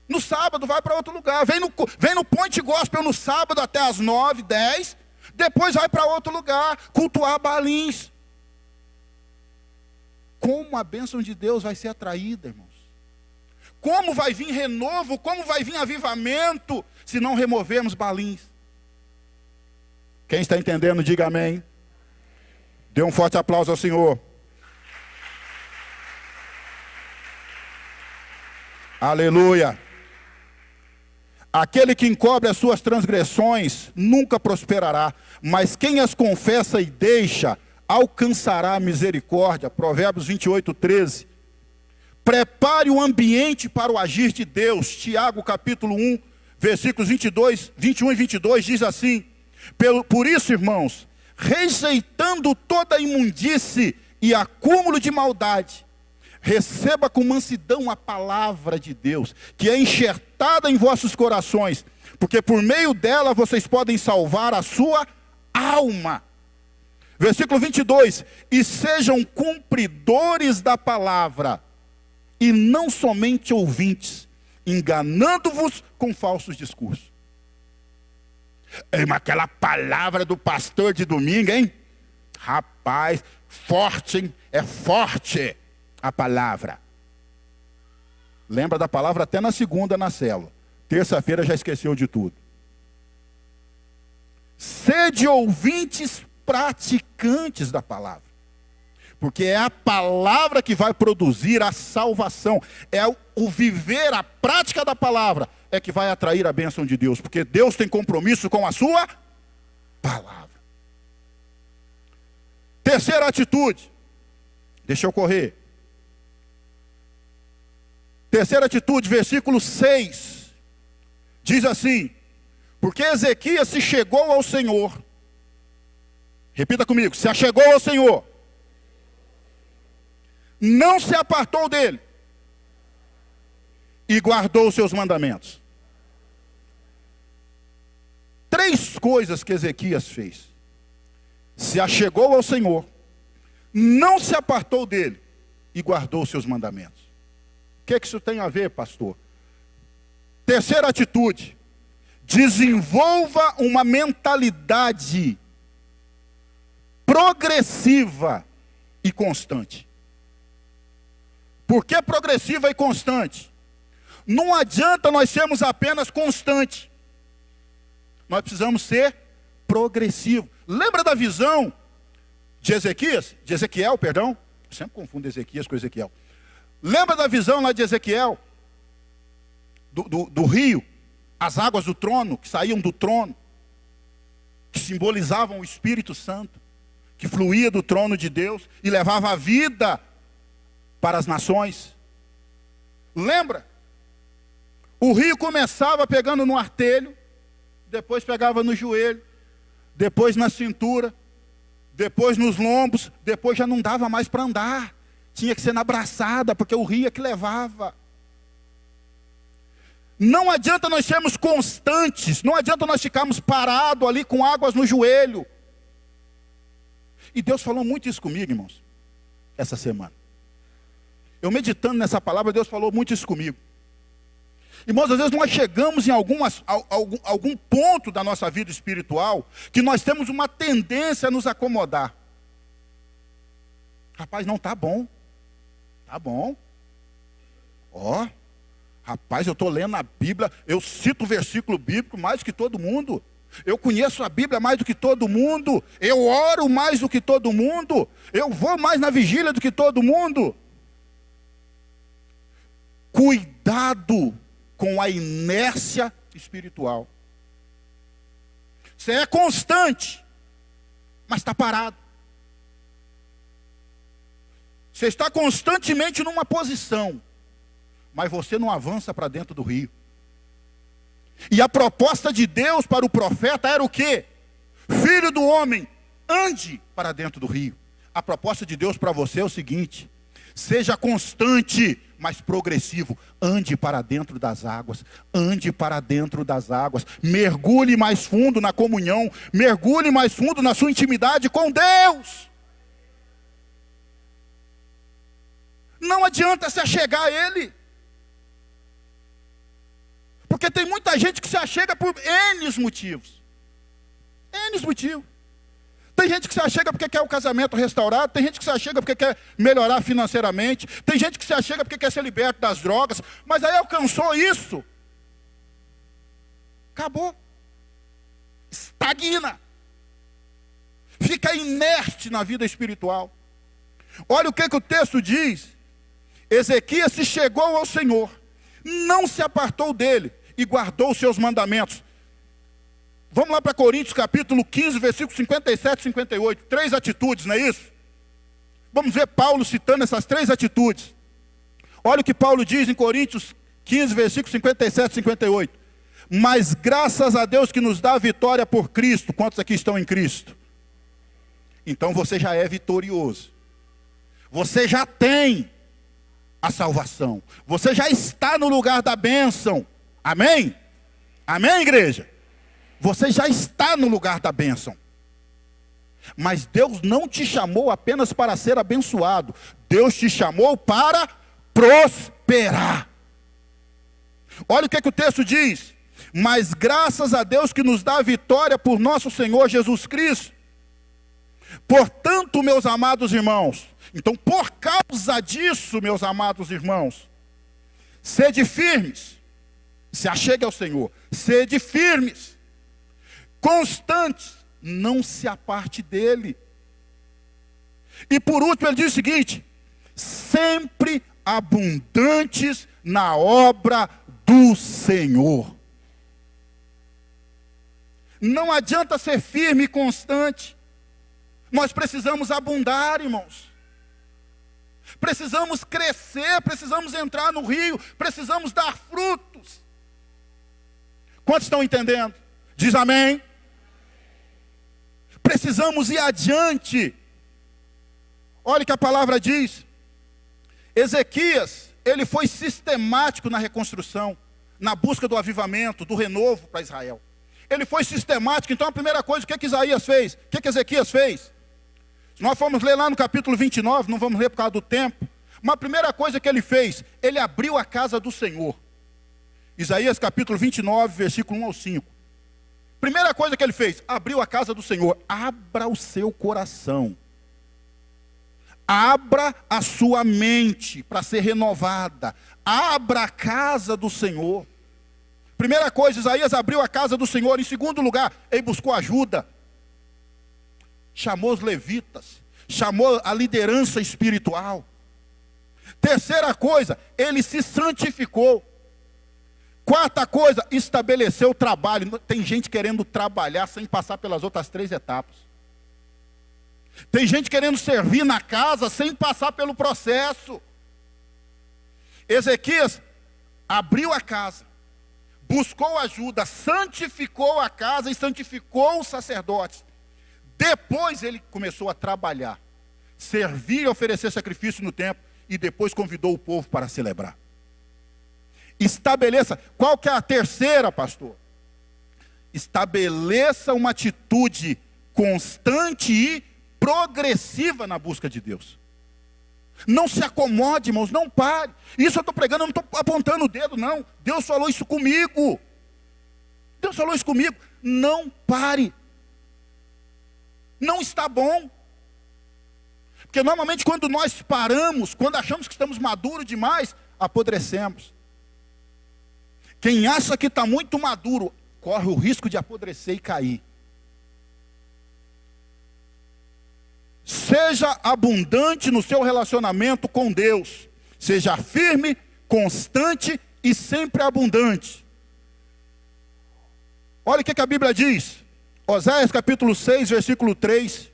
No sábado vai para outro lugar. Vem no Ponte Gospel no sábado até as 9, 10. Depois vai para outro lugar, cultuar baalins. Como a bênção de Deus vai ser atraída, irmãos? Como vai vir renovo, como vai vir avivamento, se não removermos baalins? Quem está entendendo, diga amém. Dê um forte aplauso ao Senhor. Aleluia. Aquele que encobre as suas transgressões nunca prosperará, mas quem as confessa e deixa alcançará a misericórdia. Provérbios 28, 13. Prepare o ambiente para o agir de Deus. Tiago capítulo 1, versículos 21 e 22 diz assim: por isso, irmãos, rejeitando toda imundície e acúmulo de maldade, receba com mansidão a palavra de Deus, que é enxertada em vossos corações, porque por meio dela vocês podem salvar a sua alma. Versículo 22, e sejam cumpridores da palavra, e não somente ouvintes, enganando-vos com falsos discursos. Mas aquela palavra do pastor de domingo, hein? Rapaz, forte, hein? É forte a palavra. Lembra da palavra até na segunda na célula. Terça-feira já esqueceu de tudo. Sede ouvintes praticantes da palavra. Porque é a palavra que vai produzir a salvação. É o viver, a prática da palavra é que vai atrair a bênção de Deus. Porque Deus tem compromisso com a sua palavra. Terceira atitude. Deixa eu correr. Terceira atitude, versículo 6. Diz assim: porque Ezequias se chegou ao Senhor. Repita comigo: se achegou ao Senhor. Não se apartou dele. E guardou os seus mandamentos. Três coisas que Ezequias fez: se achegou ao Senhor, não se apartou dele e guardou os seus mandamentos. O que isso tem a ver, pastor? Terceira atitude: desenvolva uma mentalidade progressiva e constante. Por que progressiva e constante? Não adianta nós sermos apenas constantes. Nós precisamos ser progressivos. Lembra da visão de Ezequiel, perdão? Eu sempre confundo Ezequias com Ezequiel. Lembra da visão lá de Ezequiel? Do rio, as águas do trono, que saíam do trono, que simbolizavam o Espírito Santo, que fluía do trono de Deus e levava a vida para as nações. Lembra? O rio começava pegando no artelho, depois pegava no joelho, depois na cintura, depois nos lombos, depois já não dava mais para andar. Tinha que ser na braçada, porque o rio é que levava. Não adianta nós sermos constantes, não adianta nós ficarmos parados ali com águas no joelho. E Deus falou muito isso comigo, irmãos, essa semana. Eu meditando nessa palavra, Deus falou muito isso comigo. Irmãos, às vezes nós chegamos em algum ponto da nossa vida espiritual que nós temos uma tendência a nos acomodar. Rapaz, não está bom. Tá bom. Ó, Rapaz, eu estou lendo a Bíblia, eu cito o versículo bíblico mais do que todo mundo. Eu conheço a Bíblia mais do que todo mundo. Eu oro mais do que todo mundo. Eu vou mais na vigília do que todo mundo. Cuidado com a inércia espiritual. Você é constante, mas está parado. Você está constantemente numa posição, mas você não avança para dentro do rio. E a proposta de Deus para o profeta era o quê? Filho do homem, ande para dentro do rio. A proposta de Deus para você é o seguinte: seja constante, mas progressivo. Ande para dentro das águas. Ande para dentro das águas. Mergulhe mais fundo na comunhão. Mergulhe mais fundo na sua intimidade com Deus. Não adianta se achegar a Ele. Porque tem muita gente que se achega por N motivos. N motivos. Tem gente que se achega porque quer o casamento restaurado. Tem gente que se achega porque quer melhorar financeiramente. Tem gente que se achega porque quer ser liberto das drogas. Mas aí alcançou isso. Acabou. Estagna. Fica inerte na vida espiritual. Olha o que o texto diz. Ezequias se chegou ao Senhor, não se apartou dele e guardou os seus mandamentos. Vamos lá para Coríntios capítulo 15, versículos 57 e 58. 3 atitudes, não é isso? Vamos ver Paulo citando essas 3 atitudes. Olha o que Paulo diz em Coríntios 15, versículos 57 e 58. Mas graças a Deus que nos dá a vitória por Cristo. Quantos aqui estão em Cristo? Então você já é vitorioso. Você já tem a salvação. Você já está no lugar da bênção. Amém? Amém, igreja? Você já está no lugar da bênção. Mas Deus não te chamou apenas para ser abençoado. Deus te chamou para prosperar. Olha o que o texto diz. Mas graças a Deus que nos dá a vitória por nosso Senhor Jesus Cristo. Portanto, meus amados irmãos, então por causa disso, meus amados irmãos, sede firmes, se achegue ao Senhor, sede firmes, constantes, não se aparte dele. E por último ele diz o seguinte: sempre abundantes na obra do Senhor. Não adianta ser firme e constante. Nós precisamos abundar, irmãos. Precisamos crescer, precisamos entrar no rio, precisamos dar frutos. Quantos estão entendendo? Diz amém. Precisamos ir adiante. Olha o que a palavra diz. Ezequias, ele foi sistemático na reconstrução, na busca do avivamento, do renovo para Israel. Ele foi sistemático. Então a primeira coisa, o que Isaías fez? O que Ezequias fez? Se nós formos ler lá no capítulo 29, não vamos ler por causa do tempo, mas a primeira coisa que ele fez, ele abriu a casa do Senhor. Isaías capítulo 29, versículo 1 ao 5. Primeira coisa que ele fez, abriu a casa do Senhor. Abra o seu coração. Abra a sua mente para ser renovada. Abra a casa do Senhor. Primeira coisa, Isaías abriu a casa do Senhor. Em segundo lugar, ele buscou ajuda. Chamou os levitas, chamou a liderança espiritual. Terceira coisa, ele se santificou. Quarta coisa, estabeleceu o trabalho. Tem gente querendo trabalhar sem passar pelas outras 3 etapas. Tem gente querendo servir na casa sem passar pelo processo. Ezequias abriu a casa, buscou ajuda, santificou a casa e santificou os sacerdotes. Depois ele começou a trabalhar, servir e oferecer sacrifício no templo, e depois convidou o povo para celebrar. Estabeleça, qual que é a terceira, pastor? Estabeleça uma atitude constante e progressiva na busca de Deus. Não se acomode, irmãos, não pare. Isso eu estou pregando, eu não estou apontando o dedo, não. Deus falou isso comigo. Deus falou isso comigo. Não pare. Não está bom. Porque normalmente quando nós paramos, quando achamos que estamos maduros demais, apodrecemos. Quem acha que está muito maduro, corre o risco de apodrecer e cair. Seja abundante no seu relacionamento com Deus. Seja firme, constante e sempre abundante. Olha o que a Bíblia diz. Oséias capítulo 6, versículo 3.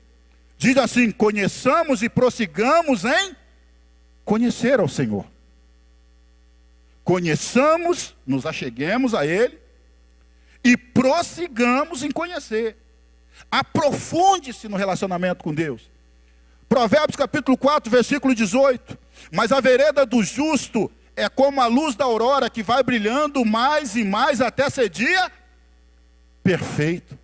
Diz assim: conheçamos e prossigamos em conhecer ao Senhor. Conheçamos, nos acheguemos a Ele e prossigamos em conhecer. Aprofunde-se no relacionamento com Deus. Provérbios capítulo 4, versículo 18. Mas a vereda do justo é como a luz da aurora, que vai brilhando mais e mais até ser dia perfeito.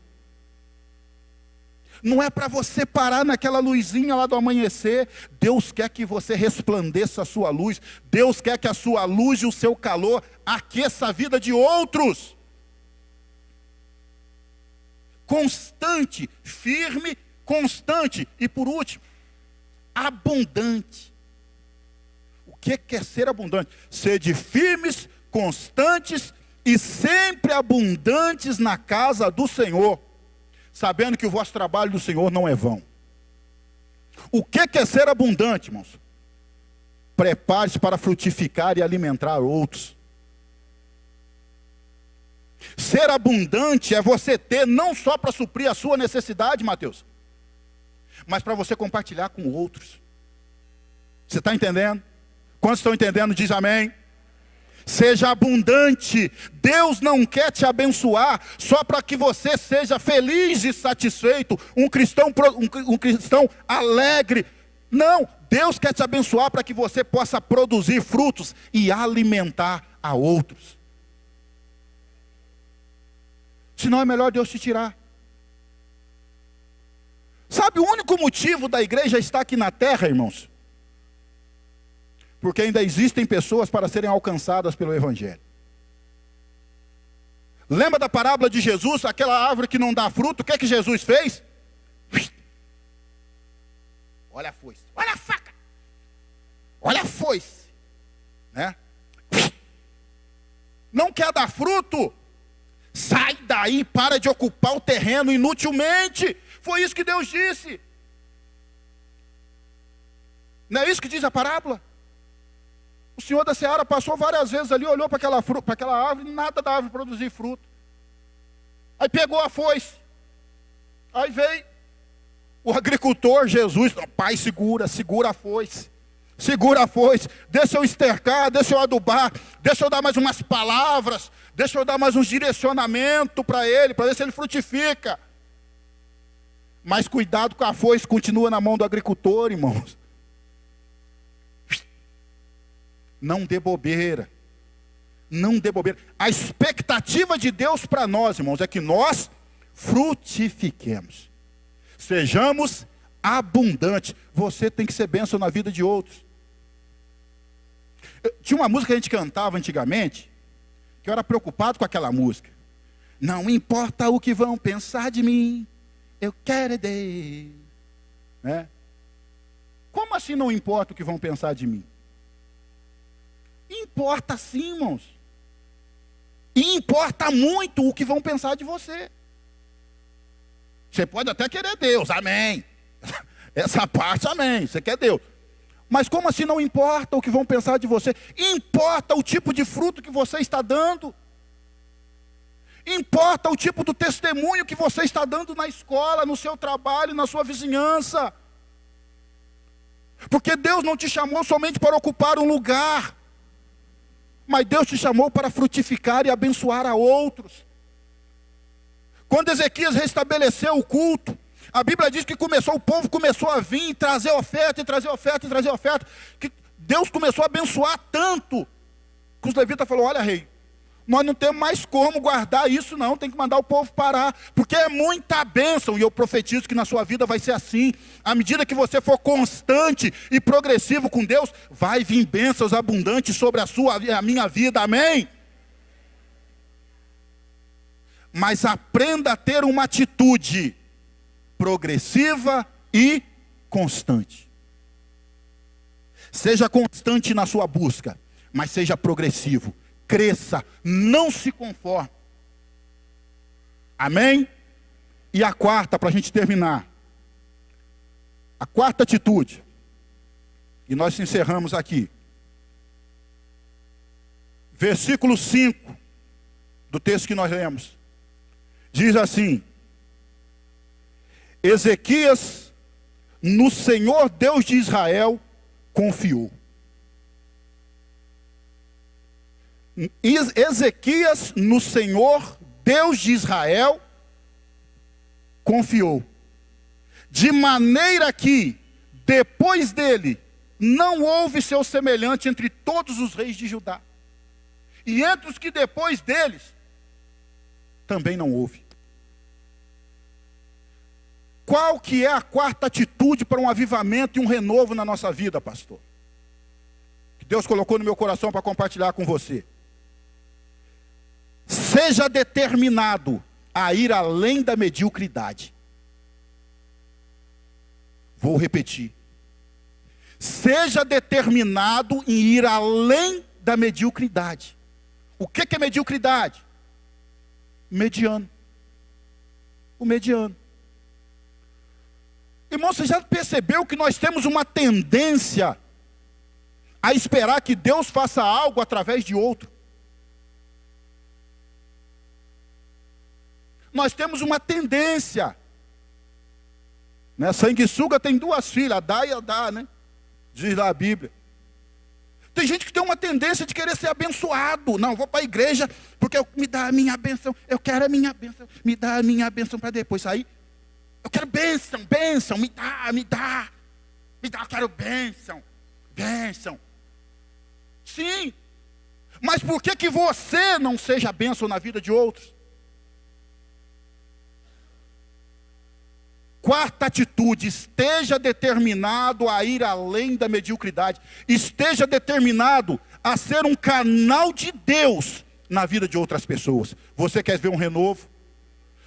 Não é para você parar naquela luzinha lá do amanhecer. Deus quer que você resplandeça a sua luz. Deus quer que a sua luz e o seu calor aqueça a vida de outros. Constante, firme, constante. E por último, abundante. O que é ser abundante? Sede firmes, constantes e sempre abundantes na casa do Senhor, sabendo que o vosso trabalho do Senhor não é vão. O que é ser abundante, irmãos? Prepare-se para frutificar e alimentar outros. Ser abundante é você ter não só para suprir a sua necessidade, Mateus, mas para você compartilhar com outros. Você está entendendo? Quantos estão entendendo? Diz amém. Seja abundante. Deus não quer te abençoar só para que você seja feliz e satisfeito, um cristão alegre. Não, Deus quer te abençoar para que você possa produzir frutos e alimentar a outros. Senão é melhor Deus te tirar. Sabe o único motivo da igreja estar aqui na terra, irmãos? Porque ainda existem pessoas para serem alcançadas pelo Evangelho. Lembra da parábola de Jesus, aquela árvore que não dá fruto? O que é que Jesus fez? Olha a foice, olha a faca, olha a foice, né? Não quer dar fruto? Sai daí, para de ocupar o terreno inutilmente. Foi isso que Deus disse. Não é isso que diz a parábola? O senhor da seara passou várias vezes ali, olhou para aquela árvore, nada da árvore produzir fruto. Aí pegou a foice. Aí veio o agricultor, Jesus, pai, segura a foice. Segura a foice, deixa eu estercar, deixa eu adubar, deixa eu dar mais umas palavras, deixa eu dar mais uns direcionamentos para ele, para ver se ele frutifica. Mas cuidado com a foice, continua na mão do agricultor, irmãos. Não dê bobeira. Não dê bobeira. A expectativa de Deus para nós, irmãos, é que nós frutifiquemos. Sejamos abundantes. Você tem que ser bênção na vida de outros. Tinha uma música que a gente cantava antigamente, que eu era preocupado com aquela música. Não importa o que vão pensar de mim, eu quero é Deus. Né? Como assim não importa o que vão pensar de mim? Importa sim, irmãos. E importa muito o que vão pensar de você. Você pode até querer Deus, amém. Essa parte, amém, você quer Deus. Mas como assim não importa o que vão pensar de você? Importa o tipo de fruto que você está dando. Importa o tipo do testemunho que você está dando na escola, no seu trabalho, na sua vizinhança. Porque Deus não te chamou somente para ocupar um lugar, mas Deus te chamou para frutificar e abençoar a outros. Quando Ezequias restabeleceu o culto, a Bíblia diz que o povo começou a vir, trazer oferta, e trazer oferta, e trazer oferta, que Deus começou a abençoar tanto, que os levitas falaram, olha rei, nós não temos mais como guardar isso não, tem que mandar o povo parar, porque é muita bênção, e eu profetizo que na sua vida vai ser assim, à medida que você for constante e progressivo com Deus, vai vir bênçãos abundantes sobre a minha vida, amém? Mas aprenda a ter uma atitude progressiva e constante. Seja constante na sua busca, mas seja progressivo. cresça, não se conforme. Amém? E a quarta, para a gente terminar. A quarta atitude. E nós encerramos aqui. Versículo 5 do texto que nós lemos. Diz assim: Ezequias, no Senhor Deus de Israel, confiou. Ezequias, no Senhor Deus de Israel, confiou. De maneira que, depois dele, não houve seu semelhante entre todos os reis de Judá. E entre os que depois deles, também não houve. Qual que é a quarta atitude para um avivamento e um renovo na nossa vida, pastor? Que Deus colocou no meu coração para compartilhar com você. Seja determinado a ir além da mediocridade. Vou repetir. Seja determinado em ir além da mediocridade. O que é mediocridade? Mediano. O mediano. Irmão, você já percebeu que nós temos uma tendência a esperar que Deus faça algo através de outro? Nós temos uma tendência, né? Sanguessuga tem duas filhas, Adá e Adá, né? Diz lá a Bíblia. Tem gente que tem uma tendência de querer ser abençoado. Não, vou para a igreja porque me dá a minha bênção. Eu quero a minha bênção. Me dá a minha bênção para depois sair. Eu quero bênção, bênção. Me dá. Me dá, eu quero bênção. Bênção. Sim. Mas por que você não seja bênção na vida de outros? Quarta atitude, esteja determinado a ir além da mediocridade. Esteja determinado a ser um canal de Deus na vida de outras pessoas. Você quer ver um renovo?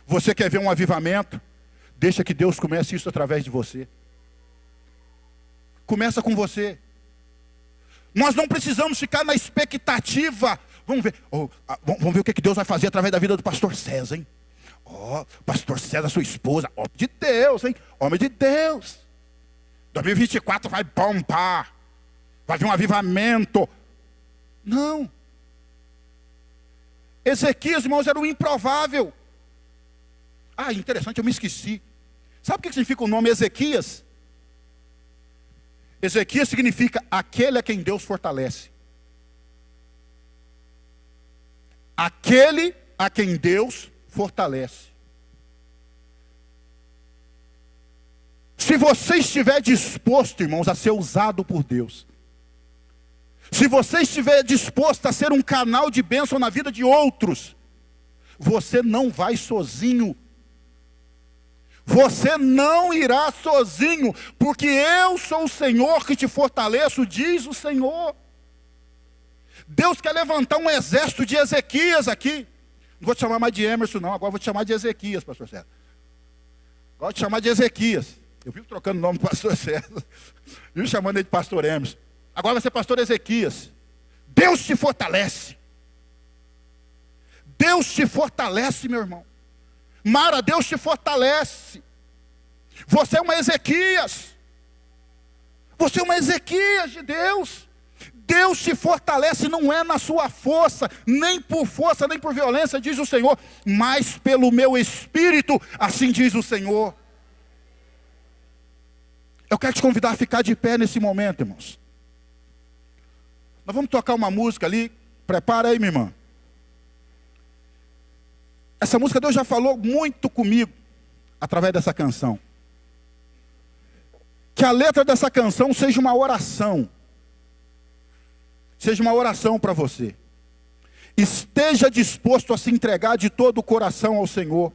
Você quer ver um avivamento? Deixa que Deus comece isso através de você. Começa com você. Nós não precisamos ficar na expectativa. Vamos ver o que Deus vai fazer através da vida do pastor César, hein? Pastor César, sua esposa, homem de Deus, hein? Homem de Deus. 2024 vai bombar. Vai vir um avivamento. Não. Ezequias, irmãos, era o improvável. Interessante, eu me esqueci. Sabe o que significa o nome Ezequias? Ezequias significa aquele a quem Deus fortalece. Aquele a quem Deus fortalece. Se você estiver disposto, irmãos, a ser usado por Deus, se você estiver disposto a ser um canal de bênção na vida de outros, você não vai sozinho. Você não irá sozinho, porque eu sou o Senhor que te fortaleço, diz o Senhor. Deus quer levantar um exército de Ezequias aqui. Não vou te chamar mais de Emerson, não. Agora vou te chamar de Ezequias, pastor César. Agora vou te chamar de Ezequias. Eu vivo trocando o nome do pastor César. Vivo chamando ele de pastor Emerson. Agora vai ser pastor Ezequias. Deus te fortalece. Deus te fortalece, meu irmão. Mara, Deus te fortalece. Você é uma Ezequias. Você é uma Ezequias de Deus. Deus te fortalece, não é na sua força, nem por violência, diz o Senhor, mas pelo meu Espírito, assim diz o Senhor. Eu quero te convidar a ficar de pé nesse momento, irmãos. Nós vamos tocar uma música ali, prepara aí, minha irmã. Essa música Deus já falou muito comigo, através dessa canção. Que a letra dessa canção seja uma oração. Seja uma oração para você. Esteja disposto a se entregar de todo o coração ao Senhor.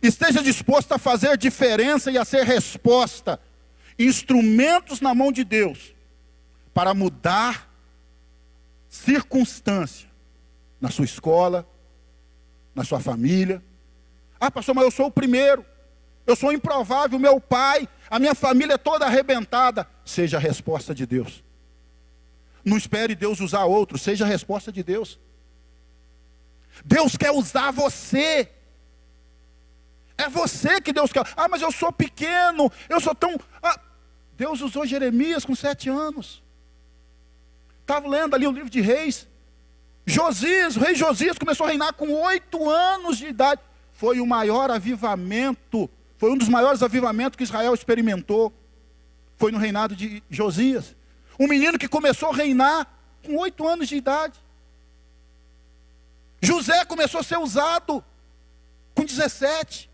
Esteja disposto a fazer diferença e a ser resposta. Instrumentos na mão de Deus. Para mudar circunstância. Na sua escola. Na sua família. Pastor, mas eu sou o primeiro. Eu sou improvável, meu pai. A minha família é toda arrebentada. Seja a resposta de Deus. Não espere Deus usar outro, seja a resposta de Deus. Deus quer usar você. É você que Deus quer. Ah, mas eu sou pequeno, eu sou tão... Deus usou Jeremias com 7 anos. Estava lendo ali o livro de Reis. Josias, o rei Josias começou a reinar com 8 anos de idade. Foi o maior avivamento, foi um dos maiores avivamentos que Israel experimentou. Foi no reinado de Josias. Um menino que começou a reinar com 8 anos de idade. José começou a ser usado com 17.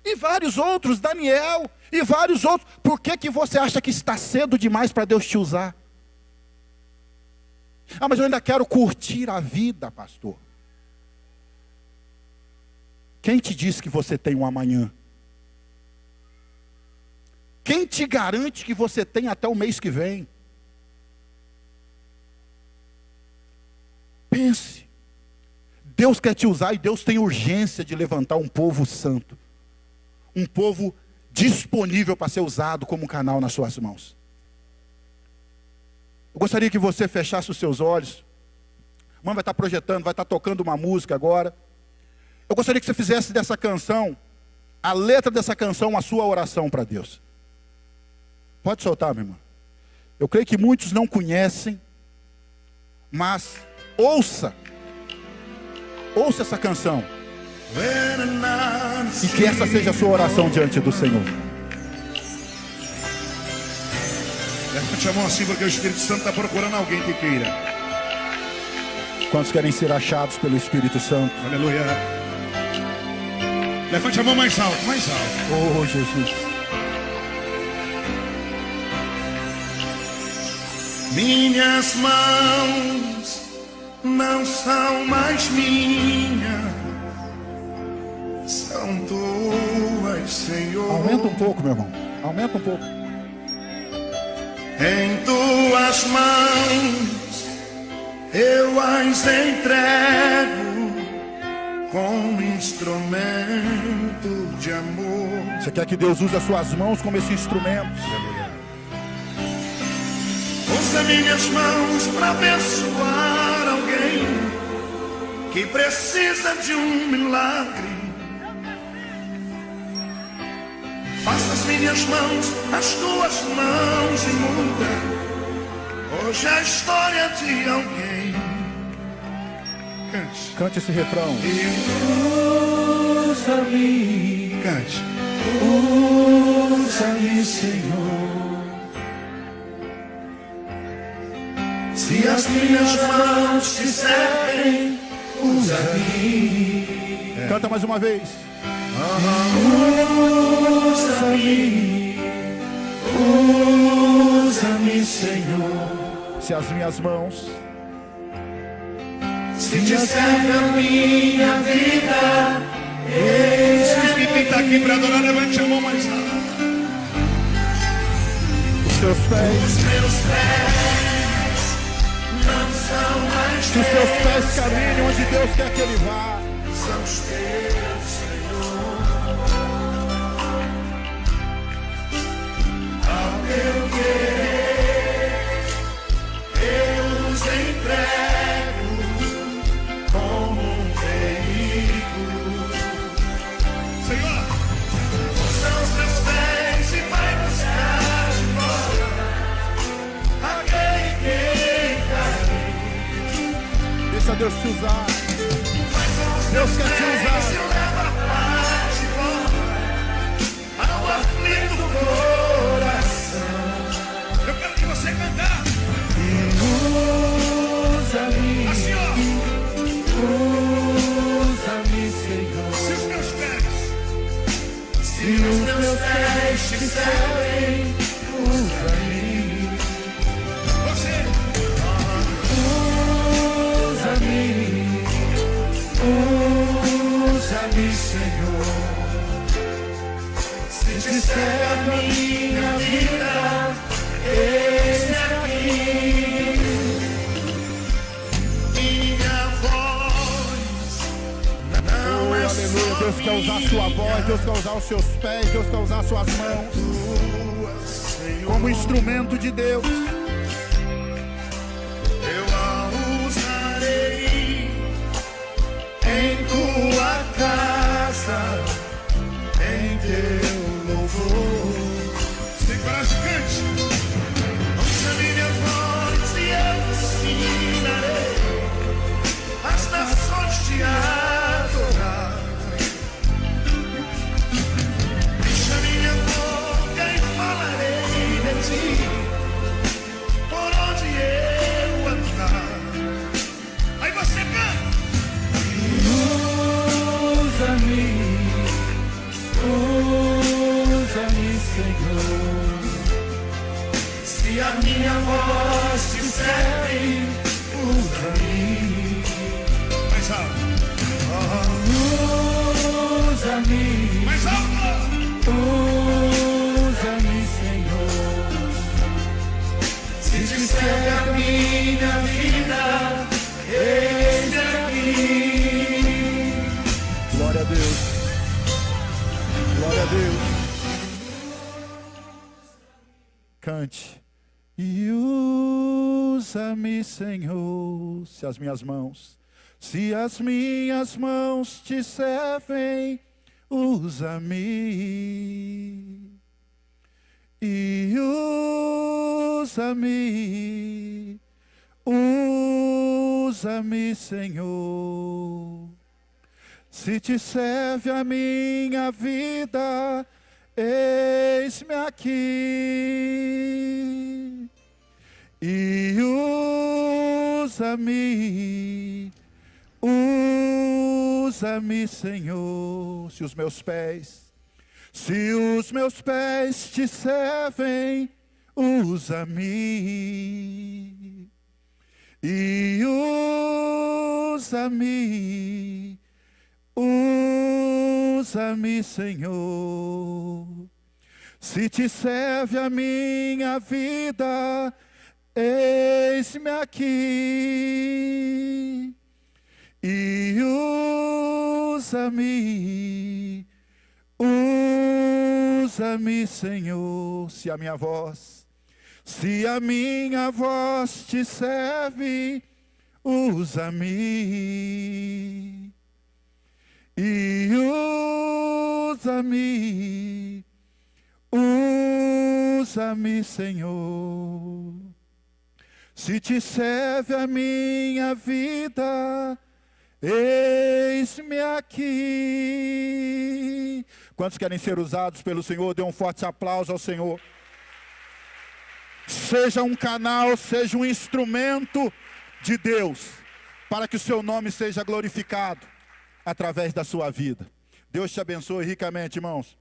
E vários outros, Daniel e vários outros. Por que você acha que está cedo demais para Deus te usar? Ah, mas eu ainda quero curtir a vida, pastor. Quem te disse que você tem um amanhã? Quem te garante que você tem até o mês que vem? Pense. Deus quer te usar e Deus tem urgência de levantar um povo santo. Um povo disponível para ser usado como um canal nas suas mãos. Eu gostaria que você fechasse os seus olhos. A mãe vai estar projetando, vai estar tocando uma música agora. Eu gostaria que você fizesse dessa canção, a letra dessa canção, a sua oração para Deus. Pode soltar, minha irmã. Eu creio que muitos não conhecem, mas ouça essa canção. E que essa seja a sua oração diante do Senhor. Levante a mão assim, porque o Espírito Santo está procurando alguém que queira. Quantos querem ser achados pelo Espírito Santo? Aleluia. Levante a mão mais alto, mais alto. Oh, Jesus. Minhas mãos não são mais minhas, são tuas, Senhor. Aumenta um pouco, meu irmão. Aumenta um pouco. Em tuas mãos eu as entrego como instrumento de amor. Você quer que Deus use as suas mãos como esse instrumento? Usa minhas mãos para abençoar alguém que precisa de um milagre. Faça as minhas mãos as tuas mãos e muda hoje a história de alguém. Cante. Cante esse refrão. Usa-me. Cante. Usa-me, Senhor. Se as minhas mãos te servem, usa-me. Canta mais uma vez. Usa-me, usa-me, Senhor. Se as minhas mãos, se te serve a minha vida, se quem está aqui para adorar, levante a mão mais alto. os seus pés, Os meus pés não são mais se os seus pés caminham onde Deus quer que ele vá, são os teus, Senhor. Ao teu querer eu os entrego como um veículo. Senhor, são os teus pés e vai buscar de volta aquele que caiu. deixa Deus te usar. Deus quer te usar. Se leva a paz de volta ao aflito coração. Eu quero que você cantar. Usa-me, Assim, ó. usa-me, Senhor. Se os meus pés te servem, Usa-me, você. usa-me, usa-me, Senhor. Se te serve a minha vida, eis aqui. Minha voz não é Aleluia. Deus quer usar a sua voz, Deus quer usar os seus pés, Deus quer usar as suas mãos tua, Senhor. como instrumento de Deus. Eu a usarei Glória a Deus. Glória a Deus. Cante. E usa-me, Senhor, se as minhas mãos te servem, usa-me. E usa-me, Senhor. Se te serve a minha vida, eis-me aqui. E usa-me, Senhor. Se os meus pés te servem, usa-me. E usa-me, Senhor. Se te serve a minha vida, eis-me aqui. E usa-me, Senhor. Se a minha voz te serve, usa-me. E usa-me, Senhor. Se te serve a minha vida, eis-me aqui. Quantos querem ser usados pelo Senhor? Dê um forte aplauso ao Senhor. Seja um canal, seja um instrumento de Deus, para que o seu nome seja glorificado através da sua vida. Deus te abençoe ricamente, irmãos.